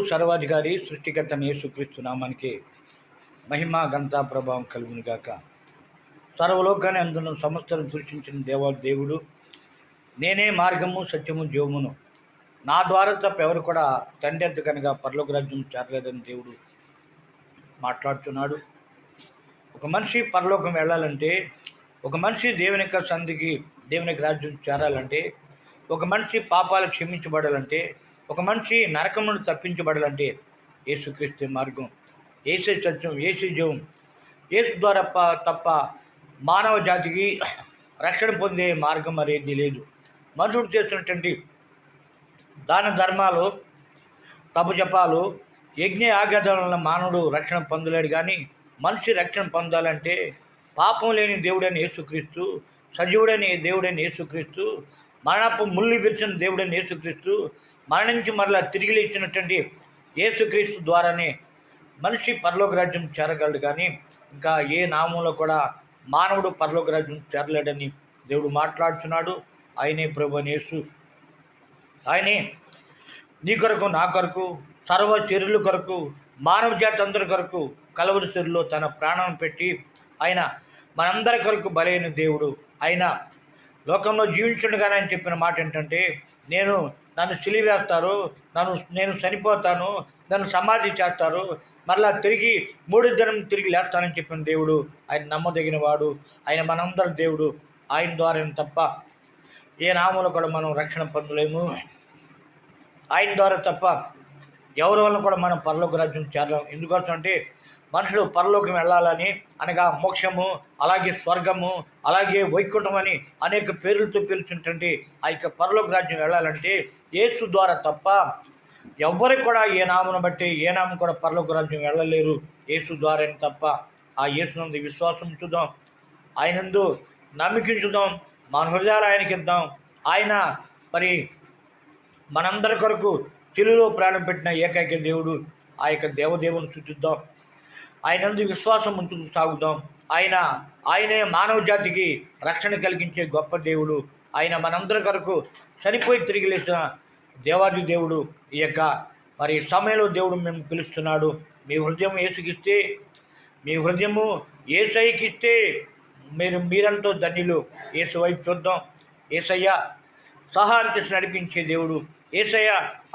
సర్వాధికారి సృష్టికర్త యేసుక్రీస్తు నామానికి మహిమ ఘనత ప్రభావం కలుగును గాక. సర్వలోకాన్ని అందును సమస్తను సృష్టించిన దేవుడు నేనే మార్గము సత్యము జీవమును, నా ద్వారా తప్ప ఎవరు కూడా తండ్రి ఎద్దు కనుక పరలోక రాజ్యం చేరలేదని దేవుడు మాట్లాడుతున్నాడు. ఒక మనిషి పరలోకం వెళ్ళాలంటే, ఒక మనిషి దేవుని యొక్క సంధికి దేవుని యొక్క రాజ్యం చేరాలంటే, ఒక మనిషి పాపాలు క్షమించబడాలంటే, ఒక మనిషి నరకం నుండి తప్పించబడాలంటే యేసుక్రీస్తు మార్గం, యేసే సత్యం, యేసే జీవం. యేసు ద్వారా తప్ప మానవ జాతికి రక్షణ పొందే మార్గం అనేది లేదు. మనుషుడు చేస్తున్నటువంటి దాన ధర్మాలు, తపజపాలు, యజ్ఞ ఆగాదాల వలన మానవుడు రక్షణ పొందలేడు. కానీ మనిషి రక్షణ పొందాలంటే పాపం లేని దేవుడైన యేసుక్రీస్తు, సజీవుడైన దేవుడైన యేసుక్రీస్తు, మరణపు ముళ్ళు విరిచిన దేవుడైన యేసుక్రీస్తు, మరణించి మరలా తిరిగి లేచినటువంటి యేసుక్రీస్తు ద్వారానే మనిషి పరలోక రాజ్యం చేరగలడు. కానీ ఇంకా ఏ నామంలో కూడా మానవుడు పరలోక రాజ్యం చేరలేడని దేవుడు మాట్లాడుతున్నాడు. ఆయనే ప్రభువైన యేసు. ఆయనే నీ కొరకు, నా కొరకు, సర్వ శరీరుల కొరకు, మానవ జాతి అందరి కొరకు కలవరి శరీరులో తన ప్రాణం పెట్టి ఆయన మనందరి కొరకు బలైన దేవుడు. ఆయన లోకంలో జీవించుండగానే ఆయన చెప్పిన మాట ఏంటంటే, నన్ను సిలివేస్తారు, నేను చనిపోతాను, నన్ను సమాధి చేస్తారు, మరలా తిరిగి 3వ దినం తిరిగి లేస్తానని చెప్పిన దేవుడు. ఆయన నమ్మదగిన వాడు. ఆయన మనందరి దేవుడు. ఆయన ద్వారా తప్ప ఏ నామంలో కూడా మనం రక్షణ పొందలేము. ఆయన ద్వారా తప్ప ఎవరి వల్ల కూడా మనం పరలోక రాజ్యం చేరలేము. ఎందుకోసం అంటే మనుషుడు పరలోకం వెళ్ళాలని, అనగా మోక్షము, అలాగే స్వర్గము, అలాగే వైకుంఠం అని అనేక పేర్లతో పిలుచుంటే ఆ యొక్క పరలోక రాజ్యం వెళ్ళాలంటే యేసు ద్వారా తప్ప ఎవ్వరికి కూడా ఏ నామను బట్టి ఏ నామం కూడా పరలోక రాజ్యం వెళ్ళలేరు. యేసు ద్వారా తప్ప. ఆ యేసునందు విశ్వాసం ఉంచుదాం, ఆయనందు నమ్మికించుదాం, మన హృదయాలు ఆయనకి ఇద్దాం. ఆయన మనందరి కొరకు శిలువలో ప్రాణం పెట్టిన ఏకైక దేవుడు. ఆ యొక్క దేవదేవుని స్తుతిద్దాం, ఆయనందు విశ్వాసం ఉంచుకు సాగుదాం. ఆయనే మానవ జాతికి రక్షణ కలిగించే గొప్ప దేవుడు. ఆయన మనందరి కొరకు చనిపోయి తిరిగి లేచిన దేవాది దేవుడు. ఈ యొక్క సమయంలో దేవుడు మేము పిలుస్తున్నాడు. మీ హృదయం యేసుకిస్తే, మీ హృదయము యేసయ్యకిస్తే మీరంతో ధన్యులు. యేసు వైపు చూద్దాం. యేసయ్య సహాయం చేసి నడిపించే దేవుడు, యేసయ్య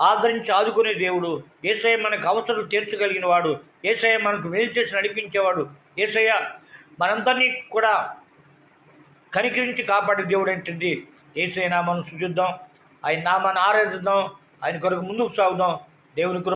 ఆదరించి ఆదుకునే దేవుడు, యేసయ్య మనకు అవసరాలు తీర్చగలిగిన వాడు, యేసయ్య మనకు మేలు చేసి నడిపించేవాడు, యేసయ్య మనందరినీ కూడా కనికరించి కాపాడే దేవుడు ఏంటంటే యేసయ్య నామాన్ని స్తుతిద్దాం, ఆయన నామాన్ని ఆరాధిద్దాం, ఆయన కొరకు ముందుకు సాగుదాం. దేవుని